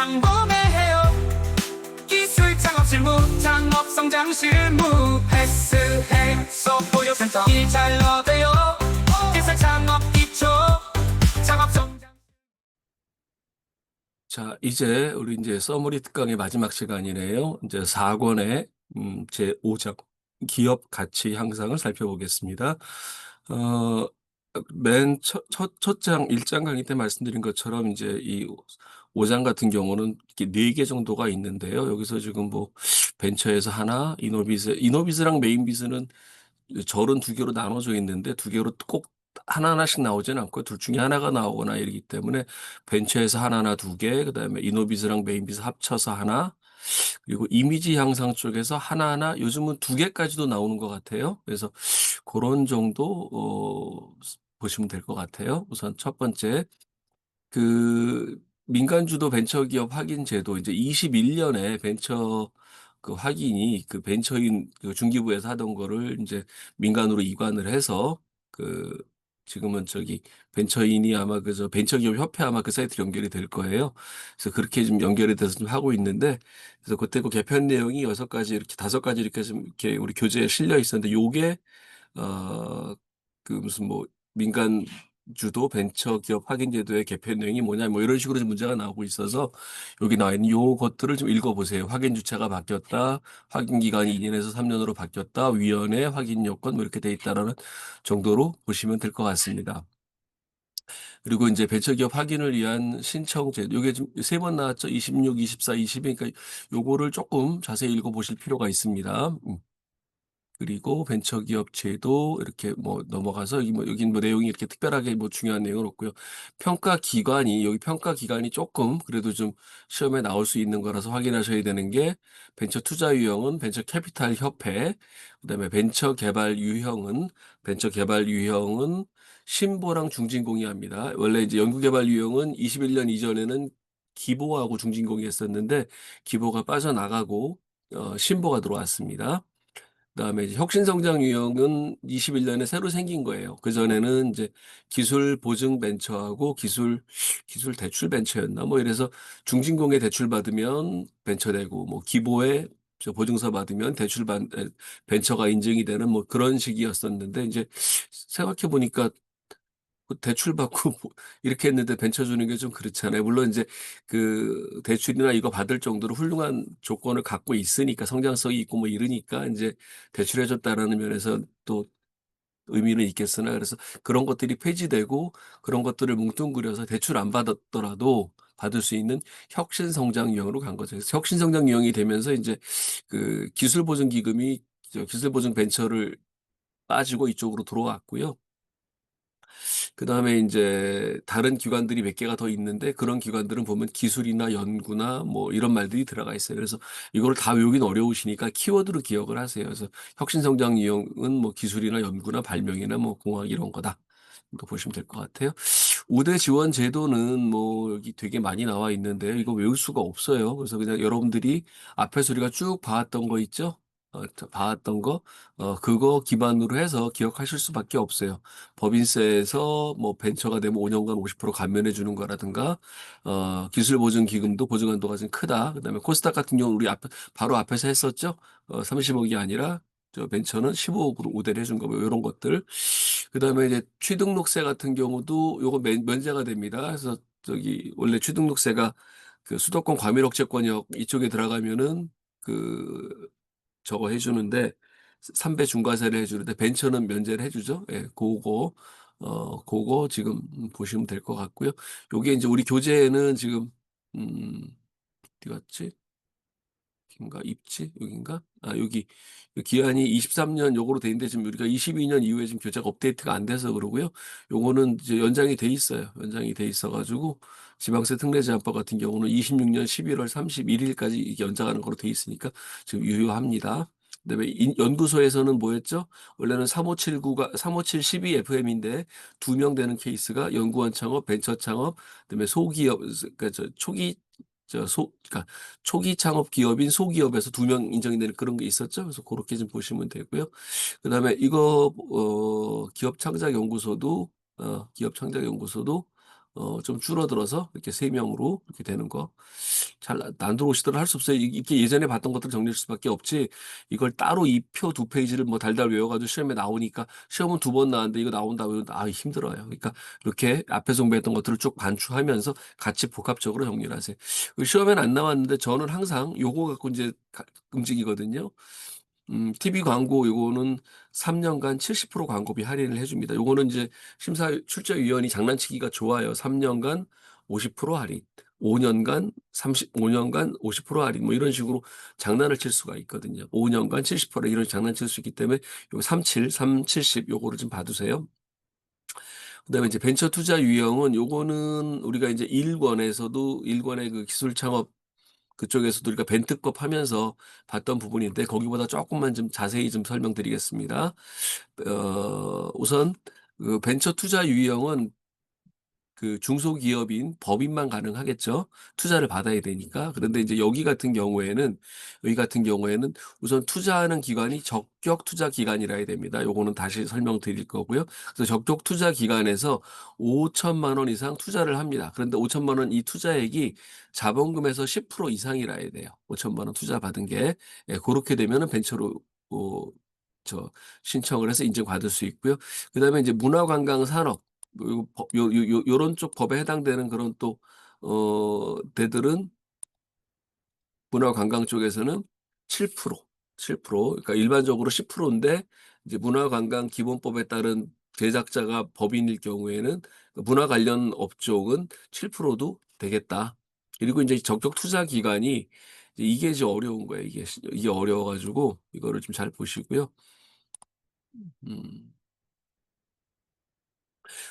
광범해해요. 기술 창업 실무, 창업 성장 실무 패스해 소포유센터 일 잘 얻어요. 기술 창업 기초 창업 성장. 자, 이제 우리 이제 써머리 특강의 마지막 시간이네요. 이제 4권의 제 5장 기업 가치 향상을 살펴보겠습니다. 어, 맨 첫 장 1장 강의 때 말씀드린 것처럼 이제 이 5장 같은 경우는 이렇게 4개 정도가 있는데요. 여기서 지금 뭐 벤처에서 하나, 이노비즈랑 메인비즈는 절은 2개로 나눠져 있는데 2개로 꼭 하나하나씩 나오진 않고 둘 중에 하나가 나오거나 이러기 때문에 벤처에서 하나나 2개, 그다음에 이노비즈랑 메인비즈 합쳐서 하나, 그리고 이미지 향상 쪽에서 하나하나 요즘은 2개까지도 나오는 것 같아요. 그래서 고런 정도 보시면 될 것 같아요. 우선 첫 번째 그 민간 주도 벤처기업 확인 제도 이제 21년에 벤처 그 확인이 그 벤처인 그 중기부에서 하던 거를 인제 민간으로 이관을 해서 그 지금은 저기 벤처인이 아마 그 저 벤처기업 협회 아마 그 사이트로 연결이 될 거예요. 그래서 그렇게 좀 연결이 돼서 좀 하고 있는데 그래서 그때 그 개편 내용이 6가지 이렇게 5가지 이렇게 좀 이렇게 우리 교재에 실려 있었는데 요게 그 무슨 뭐 민간 주도 벤처기업 확인 제도의 개편 내용이 뭐냐 뭐 이런 식으로 좀 문제가 나오고 있어서 여기 나와 있는 요것들을 좀 읽어보세요. 확인 주체가 바뀌었다. 확인 기간이 2년에서 3년으로 바뀌었다. 위원회 확인 요건 뭐 이렇게 돼 있다라는 정도로 보시면 될 것 같습니다. 그리고 이제 벤처기업 확인을 위한 신청 제도 요게 좀 3번 나왔죠. 26, 24, 22. 그러니까 요거를 조금 자세히 읽어보실 필요가 있습니다. 그리고 벤처기업 제도 이렇게 뭐 넘어가서 여기 뭐 내용이 이렇게 특별하게 뭐 중요한 내용은 없고요. 평가 기관이 여기 평가 기관이 조금 그래도 좀 시험에 나올 수 있는 거라서 확인하셔야 되는 게 벤처 투자 유형은 벤처 캐피탈 협회, 그다음에 벤처 개발 유형은 신보랑 중진공이합니다. 원래 이제 연구개발 유형은 21년 이전에는 기보하고 중진공이 했었는데 기보가 빠져나가고 신보가 들어왔습니다. 그다음에 이제 혁신성장 유형은 21년에 새로 생긴 거예요. 그전에는 이제 기술 보증 벤처하고 기술 대출 벤처였나 뭐 이래서 중진공에 대출 받으면 벤처 되고 뭐 기보에 저 보증서 받으면 벤처가 인증이 되는 뭐 그런 식이었었는데 이제 생각해 보니까 그 대출 받고 뭐 이렇게 했는데 벤처 주는 게 좀 그렇잖아요. 물론 이제 그 대출이나 이거 받을 정도로 훌륭한 조건을 갖고 있으니까 성장성이 있고 뭐 이러니까 인제 대출해 줬다라는 면에서 또 의미는 있겠으나 그래서 그런 것들이 폐지되고 그런 것들을 뭉뚱그려서 대출 안 받았더라도 받을 수 있는 혁신성장 유형으로 간 거죠. 그래서 혁신성장 유형이 되면서 인제 그 기술보증기금이 기술보증 벤처를 빠지고 이쪽으로 들어왔고요. 그다음에 인제 다른 기관들이 몇 개가 더 있는데 그런 기관들은 보면 기술이나 연구나 뭐 이런 말들이 들어가 있어요. 그래서 이거를 다 외우기는 어려우시니까 키워드로 기억을 하세요. 그래서 혁신성장 유형은 뭐 기술이나 연구나 발명이나 뭐 공학 이런 거다. 또 보시면 될 것 같아요. 우대 지원 제도는 뭐 여기 되게 많이 나와 있는데요. 이거 외울 수가 없어요. 그래서 그냥 여러분들이 앞에서 우리가 쭉 봐왔던 거 있죠? 봐왔던 거, 그거 기반으로 해서 기억하실 수밖에 없어요. 법인세에서 뭐 벤처가 되면 5년간 50% 감면해 주는 거라든가, 기술보증기금도 보증 한도가 좀 크다. 그다음에 코스닥 같은 경우는 우리 바로 앞에서 했었죠. 30억이 아니라 저 벤처는 15억으로 우대를 해준 거, 뭐 이런 것들. 그다음에 이제 취등록세 같은 경우도 요거 면제가 됩니다. 그래서 저기 원래 취등록세가 그 수도권 과밀억제권역 이쪽에 들어가면은 그 저거 해 주는데 3배 중과세를 해 주는데 벤처는 면제를 해 주죠. 예. 고거 지금 보시면 될 것 같고요. 요게 인제 우리 교재에는 지금 음 어디 갔지? 여긴가? 입지? 여긴가? 여기 기한이 23년 요거로 돼 있는데 지금 우리가 22년 이후에 지금 교재가 업데이트가 안 돼서 그러고요. 요거는 이제 연장이 돼 있어요. 연장이 돼 있어 가지고 지방세 특례 제한법 같은 경우는 26년 11월 31 일까지 이게 연장하는 거로 돼 있으니까 지금 유효합니다. 그다음에 연구소에서는 뭐였죠? 원래는 3579가 3572 FM인데 2명 되는 케이스가 연구원 창업, 벤처 창업, 그다음에 소기업 그러니까 그러니까 초기 창업 기업인 소기업에서 2명 인정이 되는 그런 게 있었죠. 그래서 고렇게 좀 보시면 되고요. 그다음에 이거 기업 창작 연구소도 좀 줄어들어서 이렇게 3명으로 이렇게 되는 거. 잘 안 들어오시더라 할 수 없어요. 이렇게 예전에 봤던 것들을 정리할 수밖에 없지 이걸 따로 이 표 2페이지를 뭐 달달 외워 가지고 시험에 나오니까 시험은 2번 나왔는데 이거 나온다 외우는데 힘들어요. 그러니까 이렇게 앞에서 공부했던 것들을 쭉 반추하면서 같이 복합적으로 정리를 하세요. 시험에는 안 나왔는데 저는 항상 요거 갖고 이제 움직이거든요. TV 광고 요거는 3 년간 70% 광고비 할인을 해 줍니다. 요거는 이제 심사 출제위원이 장난치기가 좋아요. 3 년간 50% 할인, 5 년간 35 년간 50% 할인 뭐 이런 식으로 장난을 칠 수가 있거든요. 5 년간 70% 이런 장난칠 수 있기 때문에 요 37, 370 요거를 좀 봐 두세요. 그다음에 이제 벤처 투자 유형은 요거는 우리가 이제 1 권에서도 1 권의 그 기술 창업 그쪽에서도 우리가 벤특법 하면서 봤던 부분인데 거기보다 쪼끔만 좀 자세히 좀 설명드리겠습니다. 우선 그 벤처 투자 유형은 그 중소기업인 법인만 가능하겠죠. 투자를 받아야 되니까. 그런데 이제 여기 같은 경우에는 우선 투자하는 기관이 적격 투자 기관이라 해야 됩니다. 요거는 다시 설명드릴 거고요. 그래서 적격 투자 기관에서 5천만 원 이상 투자를 합니다. 그런데 5천만 원 이 투자액이 자본금에서 10% 이상이라 해야 돼요. 5천만 원 투자 받은 게. 예, 고렇게 되면은 벤처로 어 저 신청을 해서 인증받을 수 있고요. 그다음에 이제 문화관광산업 요 법 요런 쪽 법에 해당되는 그런 또 데들은 문화관광 쪽에서는 7%, 7% 그러니까 일반적으로 10% 인데 이제 문화관광 기본법에 따른 제작자가 법인일 경우에는 그 문화 관련 업종은 7%도 되겠다. 그리고 인제 적격 투자 기간이 이게 이제 어려운 거예요. 이게 어려워 가지고 이거를 좀 잘 보시고요. 음.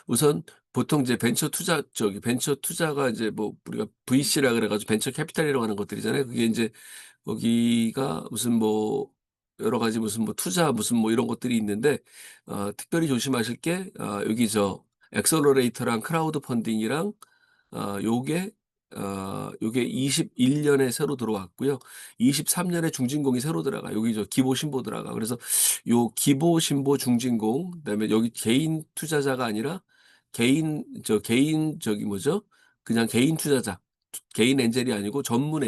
우선 보통 이제 벤처 투자가 이제 뭐 우리가 VC라 그래 가지고 벤처 캐피탈이라고 하는 것들이잖아요. 그게 인제 거기가 무슨 뭐 여러 가지 무슨 뭐 투자 무슨 뭐 이런 것들이 있는데 특별히 조심하실 게 여기 엑셀러레이터랑 크라우드 펀딩이랑 요게 21 년에 새로 들어왔고요. 23 년에 중진공이 새로 들어가요. 여기 기보 신보 들어가. 그래서 요 기보 신보 중진공 그다음에 여기 개인 투자자가 아니라 개인 뭐죠? 그냥 개인 투자자. 개인 엔젤이 아니고 전문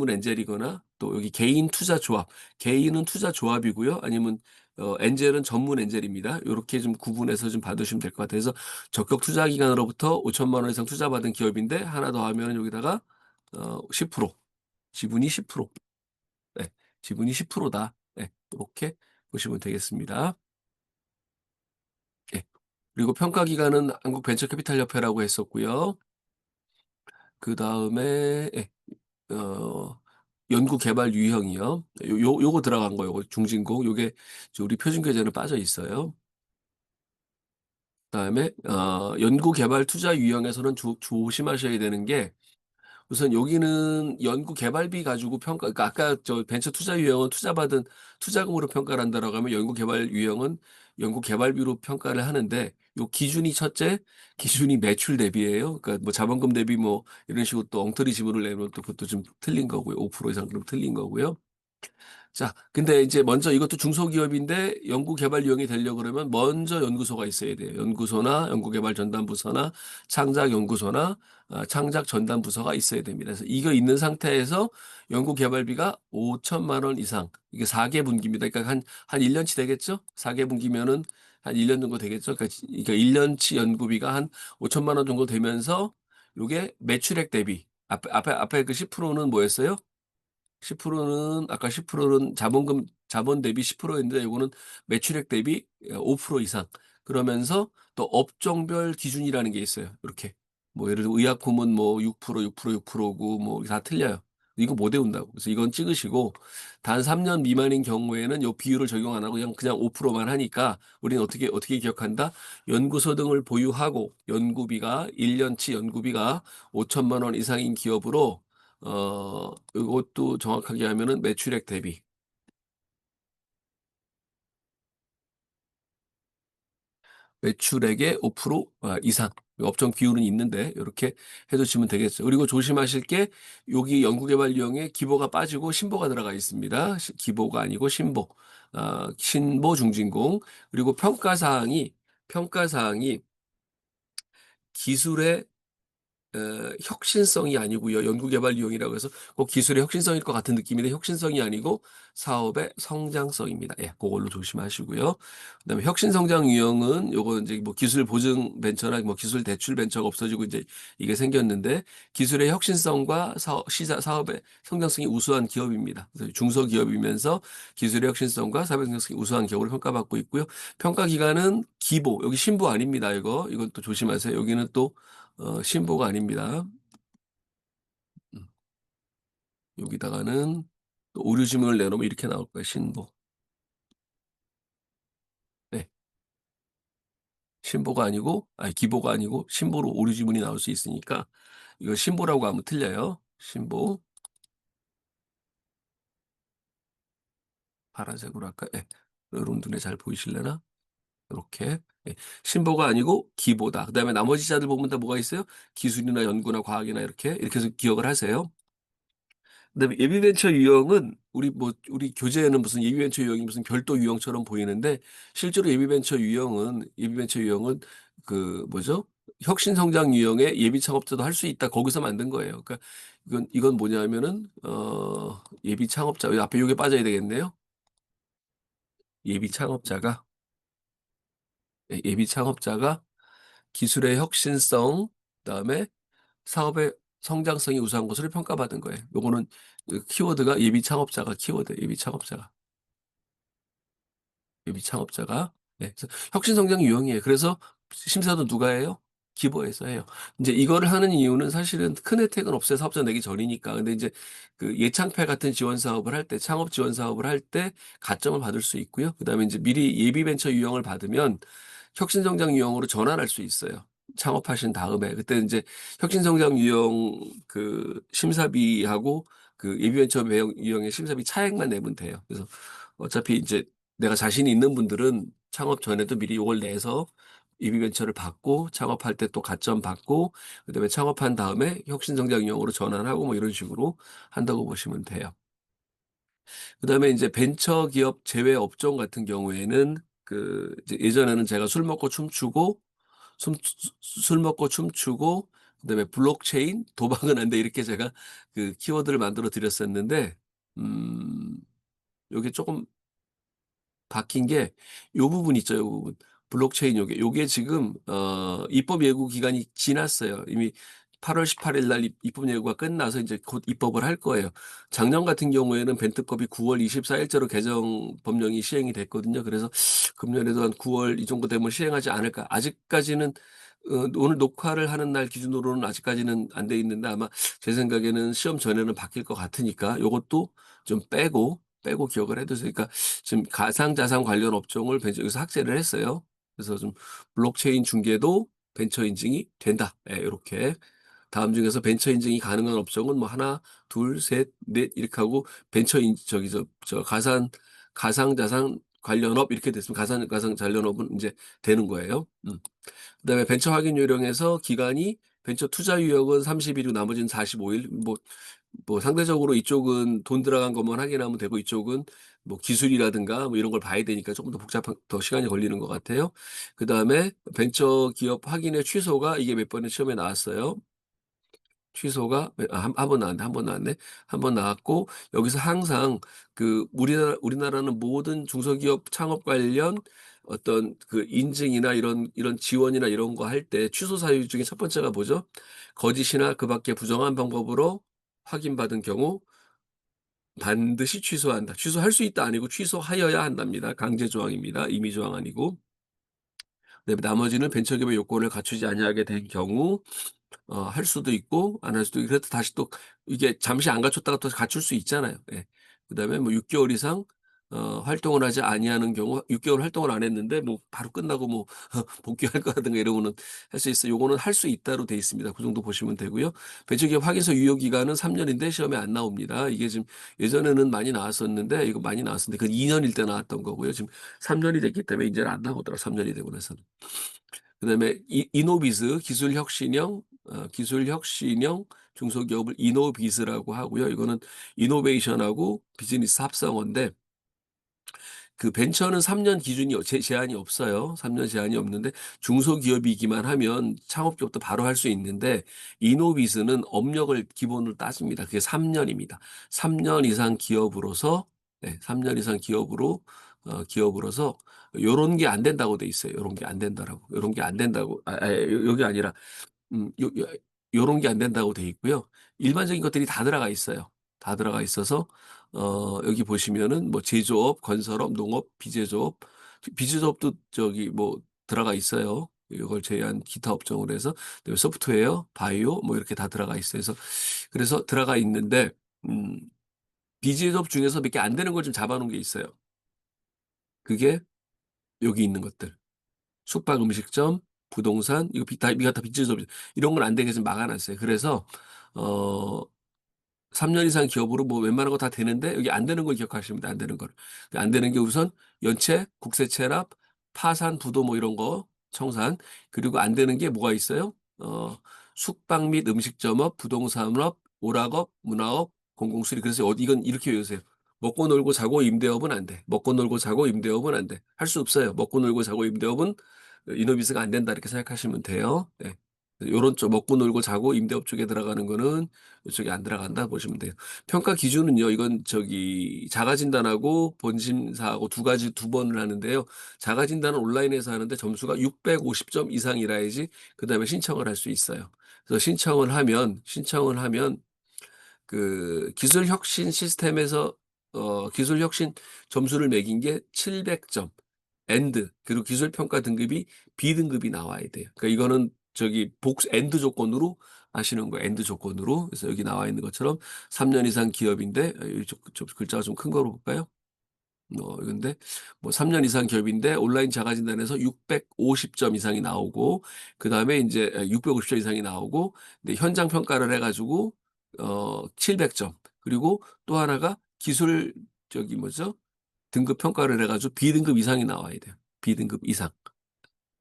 엔젤이거나 또 여기 개인 투자 조합. 개인은 투자 조합이고요. 아니면 엔젤은 전문 엔젤입니다. 요렇게 좀 구분해서 좀 봐두시면 될 것 같아요. 그래서 적격 투자 기관으로부터 5천만 원 이상 투자받은 기업인데 하나 더 하면은 여기다가 10% 지분이 10% 네. 지분이 10%다. 네. 요렇게 보시면 되겠습니다. 예. 그리고 평가 기관은 한국벤처캐피탈협회라고 했었고요. 그다음에 예. 어 연구 개발 유형이요. 요거 들어간 거요. 요거 중진공. 요게 우리 표준 교재는 빠져 있어요. 그다음에 연구 개발 투자 유형에서는 조심하셔야 되는 게 우선 여기는 연구 개발비 가지고 그러니까 아까 벤처 투자 유형은 투자금으로 평가를 한다라고 하면 연구 개발 유형은 연구 개발비로 평가를 하는데 요 기준이 첫째 기준이 매출 대비예요. 그러니까 뭐 자본금 대비 뭐 이런 식으로 또 엉터리 지분을 내면 또 그것도 좀 틀린 거고요. 5% 이상 그럼 틀린 거고요. 자, 근데 이제 먼저 이것도 중소기업인데 연구개발위원이 되려고 그러면 먼저 연구소가 있어야 돼요. 연구소나 연구개발전담부서나 창작연구소나 창작전담부서가 있어야 됩니다. 그래서 이거 있는 상태에서 연구개발비가 5천만 원 이상, 이게 4개 분기입니다. 그러니까 한 1년치 되겠죠? 4개 분기면은 한 1년 정도 되겠죠? 그러니까 1년치 연구비가 한 5천만 원 정도 되면서 요게 매출액 대비, 앞에 그 10%는 뭐였어요? 10%는 아까 10%는 자본 대비 10%였는데 요거는 매출액 대비 5% 이상. 그러면서 또 업종별 기준이라는 게 있어요. 이렇게. 뭐 예를 들어 의약품은 뭐 6%, 6%, 6%고 뭐 다 틀려요. 이거 못 외운다고. 그래서 이건 찍으시고 단 3년 미만인 경우에는 요 비율을 적용 안 하고 그냥 5%만 하니까 우리는 어떻게 기억한다? 연구소 등을 보유하고 연구비가 1 년치 연구비가 5천만 원 이상인 기업으로 요것도 정확하게 하면은 매출액 대비 매출액의 5% 이상 업종 비율은 있는데 요렇게 해 두시면 되겠죠. 그리고 조심하실 게 여기 연구개발비용에 기보가 빠지고 신보가 들어가 있습니다. 기보가 아니고 신보. 신보 중진공. 그리고 평가 사항이 기술의 혁신성이 아니고요. 연구개발 유형이라고 해서 꼭 기술의 혁신성일 것 같은 느낌인데 혁신성이 아니고 사업의 성장성입니다. 예, 고걸로 조심하시고요. 그다음에 혁신성장 유형은 요거 인제 뭐 기술 보증 벤처나 뭐 기술 대출 벤처가 없어지고 이제 이게 생겼는데 기술의 혁신성과 사업의 성장성이 우수한 기업입니다. 그래서 중소기업이면서 기술의 혁신성과 사업의 성장성이 우수한 기업으로 평가받고 있고요. 평가 기관은 기보, 여기 신보 아닙니다 이거. 이건 또 조심하세요. 여기는 또 신보가 아닙니다. 음. 여기다가는 또 오류 지문을 내놓으면 이렇게 나올 거예요. 신보. 네. 신보가 아니고 아니 기보가 아니고 신보로 오류 지문이 나올 수 있으니까 이거 신보라고 하면 틀려요. 신보. 파란색으로 할까? 예. 여러분 눈에 잘 보이실래나? 요렇게. 예. 신보가 아니고 기보다. 그다음에 나머지 자들 보면 다 뭐가 있어요? 기술이나 연구나 과학이나 이렇게 해서 기억을 하세요. 그다음에 예비벤처 유형은 우리 교재에는 무슨 예비벤처 유형이 무슨 별도 유형처럼 보이는데 실제로 예비벤처 유형은 그 뭐죠? 혁신성장 유형의 예비 창업자도 할 수 있다. 거기서 만든 거예요. 그러니까 이건 뭐냐면은 예비 창업자 여 앞에 요게 빠져야 되겠네요. 예비 창업자가 예비 창업자가 기술의 혁신성 그다음에 사업의 성장성이 우수한 것으로 평가받은 거예요. 요거는 그 키워드가 예비 창업자가 키워드예요. 예비 창업자가. 예비 창업자가. 네. 그래서 혁신성장 유형이에요. 그래서 심사도 누가 해요? 기부에서 해요. 인제 이거를 하는 이유는 사실은 큰 혜택은 없어요. 사업자 내기 전이니까. 근데 인제 그 예창패 같은 지원 사업을 할 때 창업 지원 사업을 할 때 가점을 받을 수 있고요. 그다음에 인제 미리 예비 벤처 유형을 받으면 혁신성장 유형으로 전환할 수 있어요. 창업하신 다음에. 그때 인제 혁신성장 유형 그 심사비하고 그 예비 벤처 배형 유형의 심사비 차액만 내면 돼요. 그래서 어차피 인제 내가 자신이 있는 분들은 창업 전에도 미리 요걸 내서 예비 벤처를 받고 창업할 때 또 가점 받고 그다음에 창업한 다음에 혁신성장 유형으로 전환하고 뭐 이런 식으로 한다고 보시면 돼요. 그다음에 인제 벤처 기업 제외 업종 같은 경우에는 그 이제 예전에는 제가 술 먹고 춤추고 그다음에 블록체인, 도박은 안 돼 이렇게 제가 그 키워드를 만들어 드렸었는데 음 요게 쪼금 바뀐 게 요 부분 있죠, 요 부분. 블록체인 요게 지금 입법 예고 기간이 지났어요. 이미 8월 18일 날 입법 예고가 끝나서 인제 곧 입법을 할 거예요. 작년 같은 경우에는 벤트법이 9월 24 일자로 개정 법령이 시행이 됐거든요. 그래서 금년에도 한 9월 이 정도 되면 시행하지 않을까. 아직까지는 오늘 녹화를 하는 날 기준으로는 아직까지는 안 돼 있는데 아마 제 생각에는 시험 전에는 바뀔 것 같으니까 요것도 좀 빼고 기억을 해 두세요. 그러니까 지금 가상자산 관련 업종을 여기서 학제를 했어요. 그래서 좀 블록체인 중개도 벤처 인증이 된다. 예 요렇게. 다음 중에서 벤처 인증이 가능한 업종은 뭐 하나, 둘, 셋, 넷 이렇게 하고 벤처 인 저기 저 가상자산 관련업 이렇게 됐으면 가상 관련업은 인제 되는 거예요. 그다음에 벤처 확인 요령에서 기간이 벤처 투자 유형은 30 일이고 나머지는 45 일. 뭐 상대적으로 이쪽은 돈 들어간 것만 확인하면 되고 이쪽은 뭐 기술이라든가 뭐 이런 걸 봐야 되니까 조금 더 더 시간이 걸리는 것 같아요. 그다음에 벤처 기업 확인의 취소가 이게 몇 번의 시험에 나왔어요. 취소가 한 번 나왔네, 한 번 나왔네. 한 번 나왔고 여기서 항상 그 우리나라는 모든 중소기업 창업 관련 어떤 그 인증이나 이런 지원이나 이런 거 할 때 취소 사유 중에 첫 번째가 뭐죠? 거짓이나 그 밖에 부정한 방법으로 확인받은 경우 반드시 취소한다. 취소할 수 있다 아니고 취소하여야 한답니다. 강제 조항입니다. 임의 조항 아니고. 네 나머지는 벤처기업의 요건을 갖추지 아니하게 된 경우 할 수도 있고 안 할 수도 있고 그래도 다시 또 이게 잠시 안 갖췄다가 또 갖출 수 있잖아요. 예. 그다음에 뭐 6 개월 이상 활동을 하지 아니하는 경우 6 개월 활동을 안 했는데 뭐 바로 끝나고 뭐 복귀할 거라든가 이러면은 할 수 있어요. 요거는 할 수 있다로 돼 있습니다. 그 정도 보시면 되고요. 벤처기업 확인서 유효 기간은 3 년인데 시험에 안 나옵니다. 이게 지금 예전에는 많이 나왔었는데 이거 많이 나왔었는데 그건 2 년일 때 나왔던 거고요. 지금 3 년이 됐기 때문에 인제는 안 나오더라고요, 3 년이 되고 나서는. 그다음에 이노비즈 기술 혁신형 중소기업을 이노비즈라고 하고요. 이거는 이노베이션하고 비즈니스 합성어인데 그 벤처는 3년 기준이 제한이 없어요. 3년 제한이 없는데 중소기업이기만 하면 창업기업도 바로 할 수 있는데 이노비즈는 업력을 기본으로 따집니다. 그게 3년입니다. 3년 이상 기업으로서 3년 이상 기업으로서 요런 게 안 된다고 돼 있어요. 요런 게 안 된다라고. 요런 게 안 된다고. 여기 아니라 요런 게 안 된다고 돼 있고요. 일반적인 것들이 다 들어가 있어요. 다 들어가 있어서 여기 보시면은 뭐 제조업, 건설업, 농업, 비제조업, 비제조업도 저기 뭐 들어가 있어요. 이걸 제외한 기타 업종으로 해서 그다음에 소프트웨어, 바이오 뭐 이렇게 다 들어가 있어요. 그래서 들어가 있는데 음 비제조업 중에서 몇 개 안 되는 걸 좀 잡아 놓은 게 있어요. 그게 여기 있는 것들. 숙박 음식점, 부동산 이거 다 비제조업 이런 건 안 되게 좀 막아 놨어요. 그래서 어 3년 이상 기업으로 뭐 웬만한 거 다 되는데 여기 안 되는 걸 기억하시면 돼요, 안 되는 거를. 안 되는 게 우선 연체, 국세 체납, 파산, 부도 뭐 이런 거, 청산. 그리고 안 되는 게 뭐가 있어요? 숙박 및 음식점업, 부동산업, 오락업, 문화업, 공공수리. 그래서 이건 이렇게 외우세요. 먹고 놀고 자고 임대업은 안 돼. 먹고 놀고 자고 임대업은 안 돼. 할 수 없어요. 먹고 놀고 자고 임대업은 이노비스가 안 된다 이렇게 생각하시면 돼요. 네. 요런 쪽 먹고 놀고 자고 임대업 쪽에 들어가는 거는 이쪽에 안 들어간다 보시면 돼요. 평가 기준은요. 이건 저기 자가 진단하고 본심사하고 두 번을 하는데요. 자가 진단은 온라인에서 하는데 점수가 650점 이상이라야지 그다음에 신청을 할 수 있어요. 그래서 신청을 하면 그 기술 혁신 시스템에서 기술 혁신 점수를 매긴 게 700점 엔드 그리고 기술 평가 등급이 B등급이 나와야 돼요. 그러니까 이거는 저기 엔드 조건으로 하시는 거예요. 엔드 조건으로. 그래서 여기 나와 있는 것처럼 3년 이상 기업인데 이쪽 글자가 좀 큰 거로 볼까요? 근데 뭐 3년 이상 기업인데 온라인 자가진단에서 650점 이상이 나오고 그다음에 인제 650점 이상이 나오고 근데 현장 평가를 해 가지고 700점 그리고 또 하나가 기술 저기 뭐죠? 등급 평가를 해 가지고 B등급 이상이 나와야 돼요. B등급 이상.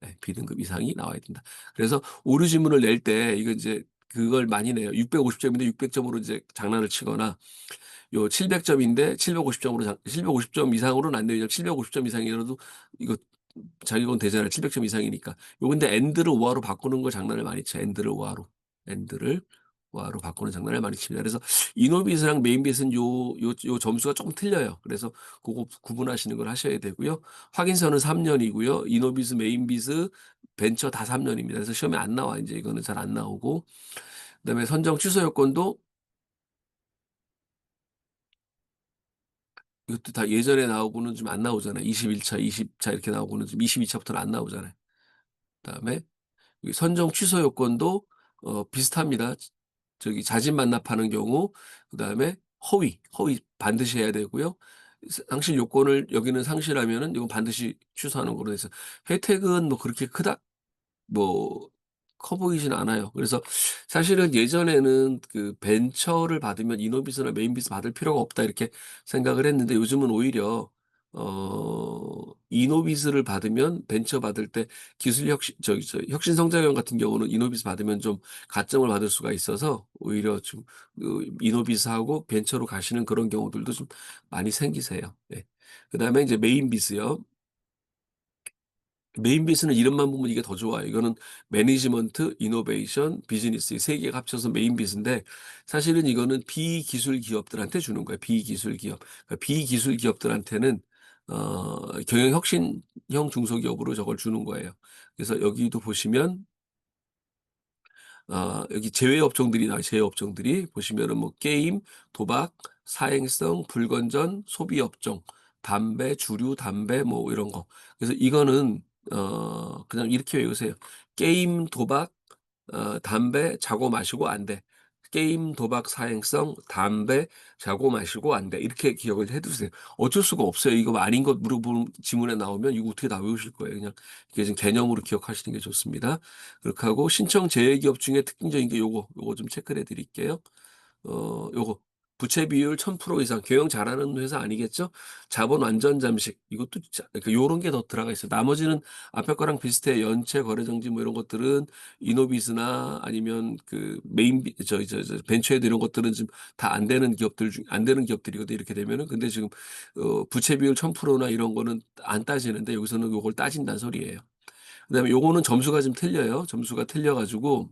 네, B등급 이상이 나와야 된다. 그래서 오류 지문을 낼 때 이거 이제 그걸 많이 내요. 650점인데 600점으로 이제 장난을 치거나 요 700점인데 750점 이상으로는 안 돼요. 750점 이상이라도 이거 자격은 되잖아요. 700점 이상이니까. 요 근데 엔드를 오화로 바꾸는 걸 장난을 많이 쳐요. 엔드를 오화로 바꾸는 장난을 많이 칩니다. 그래서 이노빗이랑 메인빗은 요 점수가 조금 틀려요. 그래서 고거 구분하시는 걸 하셔야 되고요. 확인서는 3년이고요. 이노빗, 메인빗, 벤처 다 3년입니다. 그래서 시험에 안 나와. 인제 이거는 잘 안 나오고. 그다음에 선정 취소 요건도 이것도 다 예전에 나오고는 좀 안 나오잖아요. 21차, 20차 이렇게 나오고는 좀 22차부터는 안 나오잖아요. 그다음에 이 선정 취소 요건도 비슷합니다. 저기 자진 반납하는 경우 그다음에 허위 반드시 해야 되고요. 상실 요건을 여기는 상실하면은 이건 반드시 취소하는 걸로 해서 혜택은 뭐 그렇게 크다 뭐 커 보이진 않아요. 그래서 사실은 예전에는 그 '벤처를 받으면 이노비스나 메인비스 받을 필요가 없다.' 이렇게 생각을 했는데 요즘은 오히려 이노비스를 받으면 벤처 받을 때 기술 혁신 혁신 성장형 같은 경우는 이노비스 받으면 좀 가점을 받을 수가 있어서 오히려 좀 이노비스하고 벤처로 가시는 그런 경우들도 좀 많이 생기세요. 네. 그다음에 이제 메인비스요. 메인비스는 이름만 보면 이게 더 좋아요. 이거는 매니지먼트, 이노베이션, 비즈니스 이 세 개가 합쳐서 메인비스인데 사실은 이거는 비기술 기업들한테 주는 거예요, 비기술 기업. 그러니까 비기술 기업들한테는 경영 혁신형 중소기업으로 저걸 주는 거예요. 그래서 여기도 보시면 여기 제외 업종들이 나와요. 제외 업종들이 보시면은 뭐 게임, 도박, 사행성, 불건전, 소비 업종, 담배, 주류, 담배 뭐 이런 거. 그래서 이거는 그냥 이렇게 외우세요. 게임, 도박, 담배, 자고 마시고 안 돼. 게임, 도박, 사행성, 담배, 자고 마시고 안 돼. 이렇게 기억을 해 두세요. 어쩔 수가 없어요. 이거 아닌 것 물어보는 지문에 나오면 이거 어떻게 다 외우실 거예요. 그냥 이게 좀 개념으로 기억하시는 게 좋습니다. 그렇게 하고 신청 제외 기업 중에 특징적인 게 요거 좀 체크를 해 드릴게요. 요거 부채 비율 1000% 이상 경영 잘하는 회사 아니겠죠? 자본 완전 잠식 이것도 요런 게 더 들어가 있어요. 나머지는 앞에 거랑 비슷해. 연체 거래 정지 뭐 이런 것들은 이노비즈나 아니면 그 메인 벤처헤드 이런 것들은 지금 다 안 되는 기업들 중 안 되는 기업들이거든요, 이렇게 되면은. 근데 지금 부채 비율 1000%나 이런 거는 안 따지는데 여기서는 요걸 따진다는 소리예요. 그다음에 요거는 점수가 좀 틀려요. 점수가 틀려 가지고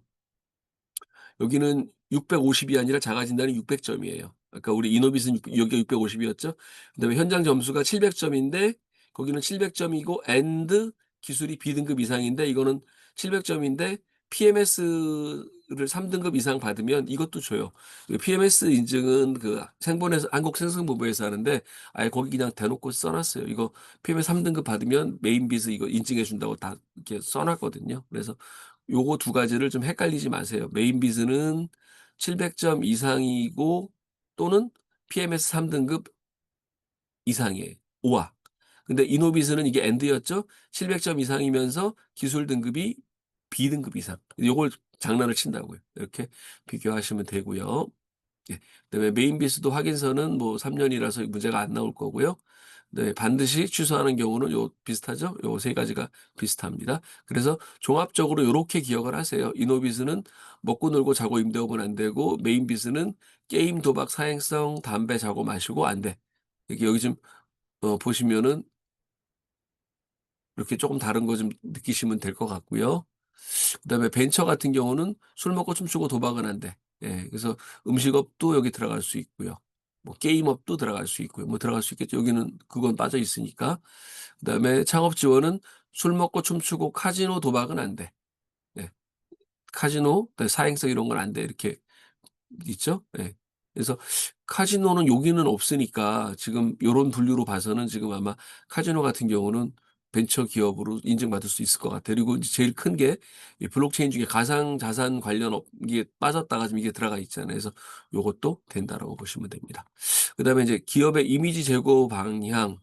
여기는 650이 아니라 작아진다는 600점이에요. 아까 우리 이노빗은 여기가 650이었죠. 그다음에 현장 점수가 700점인데 거기는 700점이고 기술이 B등급 이상인데 이거는 700점인데 PMS를 3등급 이상 받으면 이것도 줘요. 그 PMS 인증은 그 생본에서 한국생성본부에서 하는데 아예 거기 그냥 대놓고 써 놨어요. 이거 PMS 3등급 받으면 메인 빚을 이거 인증해 준다고 다 이렇게 써 놨거든요. 그래서 요거 두 가지를 좀 헷갈리지 마세요. 메인 비즈는 700점 이상이고 또는 PMS 3등급 이상이에요. 우와. 근데 이노비즈는 이게 엔드였죠. 700점 이상이면서 기술 등급이 B등급 이상. 요걸 장난을 친다고요. 이렇게 비교하시면 되고요. 예. 그다음에 메인 비스도 확인서는 뭐 3 년이라서 문제가 안 나올 거고요. 네. 반드시 취소하는 경우는 요 비슷하죠? 요 세 가지가 비슷합니다. 그래서 종합적으로 요렇게 기억을 하세요. 이노비즈는 먹고 놀고 자고 임대업은 안 되고 메인 비즈는 게임, 도박, 사행성, 담배, 자고 마시고 안 돼. 이렇게 여기 좀 보시면은 이렇게 쪼금 다른 거 좀 느끼시면 될 것 같고요. 그다음에 벤처 같은 경우는 술 먹고 춤추고 도박은 안 돼. 예. 그래서 음식업도 여기 들어갈 수 있고요. 뭐 게임업도 들어갈 수 있고요. 뭐 들어갈 수 있겠죠. 여기는 그건 빠져 있으니까. 그다음에 창업 지원은 술 먹고 춤추고 카지노 도박은 안 돼. 예. 카지노 그다음에 사행성 이런 건 안 돼. 이렇게 있죠. 예. 그래서 카지노는 여기는 없으니까 지금 요런 분류로 봐서는 지금 아마 카지노 같은 경우는 벤처 기업으로 인증받을 수 있을 것 같아요. 그리고 이제 제일 큰 게 이 블록체인 중에 가상자산 관련 이게 빠졌다가 지금 이게 들어가 있잖아요. 그래서 요것도 된다라고 보시면 됩니다. 그다음에 이제 기업의 이미지 제고 방향,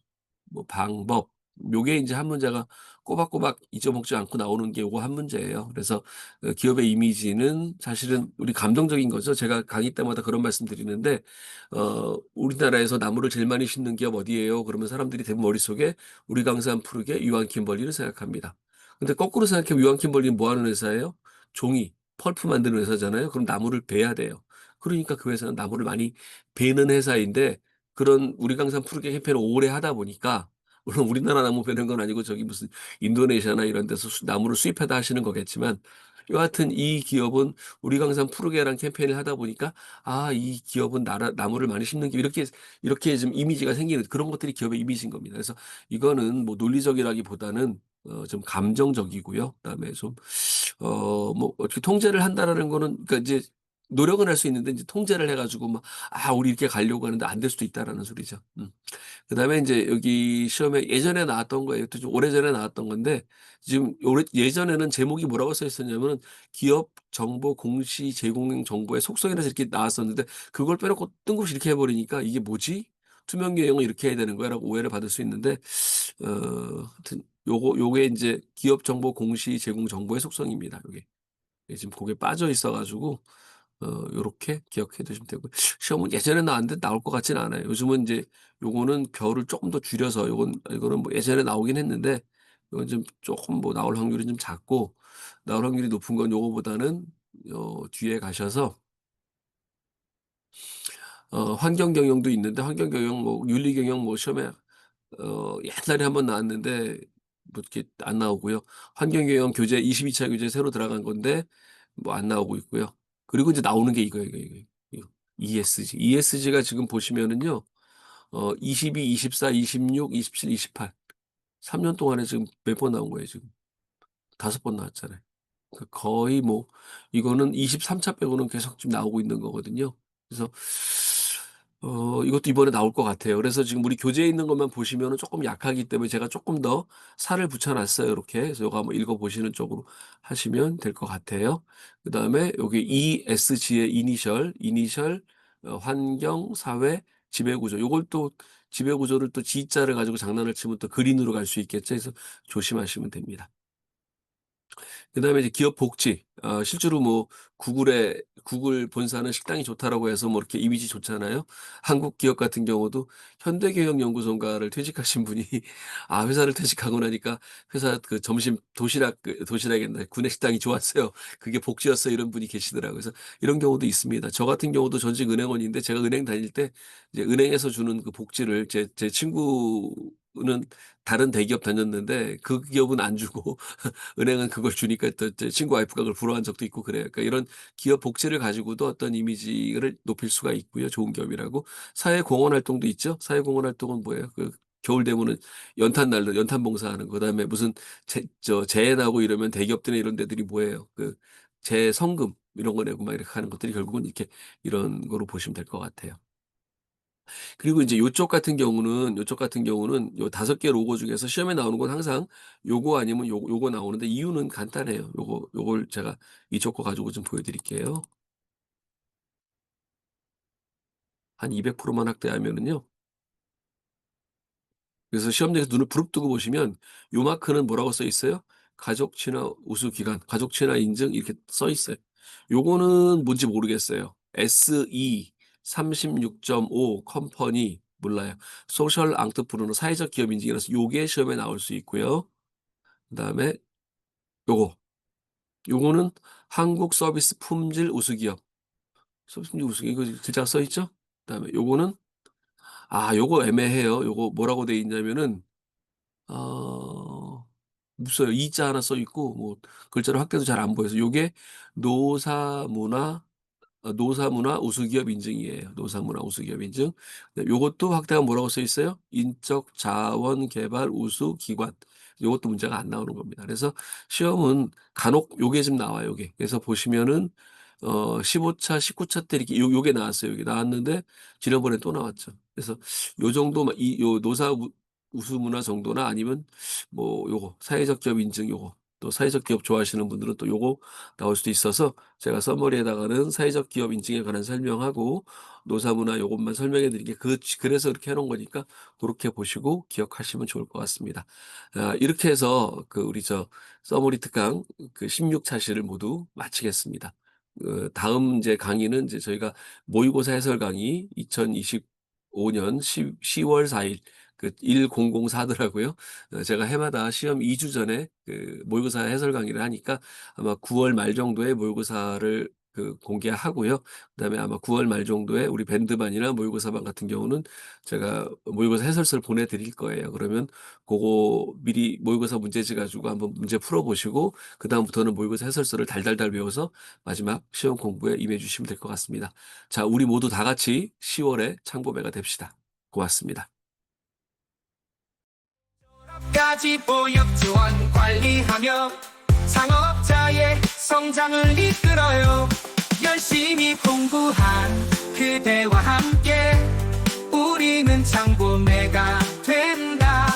뭐 방법 요게 인제 한 문제가 꼬박꼬박 잊어먹지 않고 나오는 게 요거 한 문제예요. 그래서 기업의 이미지는 사실은 우리 감정적인 거죠. 제가 강의 때마다 그런 말씀 드리는데 "우리나라에서 나무를 제일 많이 심는 기업 어디예요?" 그러면 사람들이 대부분 머릿속에 우리 강산 프르게 유한 킴벌리를 생각합니다. 근데 거꾸로 생각해 보면 유한 킴벌리는 뭐 하는 회사예요? 종이, 펄프 만드는 회사잖아요. 그럼 나무를 베야 돼요. 그러니까 그 회사는 나무를 많이 베는 회사인데 그런 우리 강산 프르게 캠페인을 오래 하다 보니까 물론 우리나라 나무 베는 건 아니고 저기 무슨 인도네시아나 이런 데서 나무를 수입해다 하시는 거겠지만 여하튼 이 기업은 우리 강산 푸르게라는 캠페인을 하다 보니까 '아 이 기업은 나무를 많이 심는 기업.' 이렇게 좀 이미지가 생기는 그런 것들이 기업의 이미지인 겁니다. 그래서 이거는 뭐 논리적이라기보다는 좀 감정적이고요. 그다음에 좀 뭐 어떻게 통제를 한다라는 거는 그러니까 이제 노력은 할 수 있는데 이제 통제를 해 가지고 막 '아 우리 이렇게 가려고 하는데 안 될 수도 있다.'라는 소리죠. 그다음에 인제 여기 시험에 예전에 나왔던 거예요. 또 좀 오래전에 나왔던 건데 지금 예전에는 제목이 뭐라고 써 있었냐면은 기업 정보 공시 제공 정보의 속성이라서 이렇게 나왔었는데 그걸 빼놓고 뜬금없이 이렇게 해 버리니까 '이게 뭐지? 투명 계형을 이렇게 해야 되는 거야?'라고 오해를 받을 수 있는데 하여튼 요게 인제 기업 정보 공시 제공 정보의 속성입니다, 요게. 예 지금 고게 빠져 있어 가지고 요렇게 기억해 두시면 되고요. 시험은 예전에 나왔는데 나올 것 같지는 않아요. 요즘은 인제 요거는 결을 쪼끔 더 줄여서 이거는 뭐 예전에 나오긴 했는데 이건 좀 쪼끔 뭐 나올 확률이 좀 작고 나올 확률이 높은 건 요거보다는 뒤에 가셔서 환경 경영도 있는데 환경 경영 뭐 윤리 경영 뭐 시험에 옛날에 한번 나왔는데 뭐 이렇게 안 나오고요. 환경 경영 교재 22차 교재 새로 들어간 건데 뭐 안 나오고 있고요. 그리고 이제 나오는 게 이거. ESG. ESG가 지금 보시면은요. 22, 24, 26, 27, 28 3년 동안에 지금 몇 번 나온 거예요 지금. 5번 나왔잖아요. 그 거의 뭐 이거는 23차 빼고는 계속 지금 나오고 있는 거거든요. 그래서 이것도 이번에 나올 것 같아요. 그래서 지금 우리 교재에 있는 것만 보시면은 쪼끔 약하기 때문에 제가 쪼끔 더 살을 붙여 놨어요 요렇게. 그래서 요거 한번 읽어 보시는 쪽으로 하시면 될 것 같아요. 그다음에 여기 ESG의 이니셜 환경, 사회, 지배구조 요걸 또 지배구조를 또 G자를 가지고 장난을 치면 또 그린으로 갈 수 있겠죠. 그래서 조심하시면 됩니다. 그다음에 이제 기업 복지. 실제로 뭐 구글 본사는 식당이 좋다라고 해서 뭐 이렇게 이미지 좋잖아요. 한국 기업 같은 경우도 현대경영연구소인가를 퇴직하신 분이 회사를 퇴직하고 나니까 회사 그 점심 도시락이랬나 구내식당이 좋았어요. 그게 복지였어요. 이런 분이 계시더라고요. 그래서 이런 경우도 있습니다. 저 같은 경우도 전직 은행원인데 제가 은행 다닐 때 이제 은행에서 주는 그 복지를 제 친구는 다른 대기업 다녔는데 그 기업은 안 주고 은행은 그걸 주니까 또 제 친구 와이프가 그걸 부러워한 적도 있고 그래요. 그러니까 이런 기업 복지를 가지고도 어떤 이미지를 높일 수가 있고요. 좋은 기업이라고. 사회공헌 활동도 있죠. 사회공헌 활동은 뭐예요? 그 겨울 되면은 연탄날도 연탄 봉사하는 거. 그다음에 무슨 재해 나고 이러면 대기업들이나 이런 데들이 뭐예요? 그 재성금 이런 거 내고 막 이렇게 하는 것들이 결국은 이렇게 이런 거로 보시면 될 것 같아요. 그리고 이제 요쪽 같은 경우는 요 5개 로고 중에서 시험에 나오는 건 항상 요거 아니면 요거 나오는데 이유는 간단해요. 요걸 제가 이쪽 거 가지고 좀 보여 드릴게요. 한 200%만 확대하면은요. 그래서 시험장에서 눈을 부릅뜨고 보시면 요 마크는 뭐라고 써 있어요? 가족 친화 우수 기관, 가족 친화 인증 이렇게 써 있어요. 요거는 뭔지 모르겠어요. SE 36.5 컴퍼니 몰라요. 소셜 앙트프르너 사회적 기업 인증이라서 요게 시험에 나올 수 있고요. 그다음에 요거. 요거는 한국 서비스 품질 우수 기업. 서비스 품질 우수 기업 이거 글자가 써 있죠? 그다음에 요거는 요거 애매해요. 요거 뭐라고 돼 있냐면은 어 없어요. 이자 하나 써 있고 뭐 글자로 확대도 잘 안 보여서 요게 노사문화 노사문화 우수기업 인증이에요. 노사문화 우수기업 인증. 네, 요것도 확대가 뭐라고 써 있어요? 인적 자원 개발 우수 기관. 요것도 문제가 안 나오는 겁니다. 그래서 시험은 간혹 요게 좀 나와요, 요게. 그래서 보시면은 15 차, 19차 때 이렇게 요게 나왔어요. 요게 나왔는데 지난번에 또 나왔죠. 그래서 요 정도 요 노사 우수문화 정도나 아니면 뭐 요거 사회적 기업 인증 요거 또 사회적 기업 좋아하시는 분들은 또 요거 나올 수도 있어서 제가 서머리에다가는 사회적 기업 인증에 관한 설명하고 노사문화 요것만 설명해 드린 게 그래서 그렇게 해 놓은 거니까 고렇게 보시고 기억하시면 좋을 것 같습니다. 이렇게 해서 그 우리 서머리 특강 그 16 차시를 모두 마치겠습니다. 다음 이제 강의는 이제 저희가 모의고사 해설 강의 2025년 10월 4일 그 1004더라고요. 제가 해마다 시험 2주 전에 그 모의고사 해설 강의를 하니까 아마 9월 말 정도에 모의고사를 그 공개하고요. 그다음에 아마 9월 말 정도에 우리 밴드반이나 모의고사반 같은 경우는 제가 모의고사 해설서를 보내 드릴 거예요. 그러면 고거 미리 모의고사 문제지 가지고 한번 문제 풀어 보시고 그다음부터는 모의고사 해설서를 달달달 외워서 마지막 시험 공부에 임해 주시면 될 것 같습니다. 자, 우리 모두 다 같이 10월에 창보배가 됩시다. 고맙습니다. 까지 보육 지원 관리하며 창업자의 성장을 이끌어요. 열심히 공부한 그대와 함께 우리는 창보매가 된다.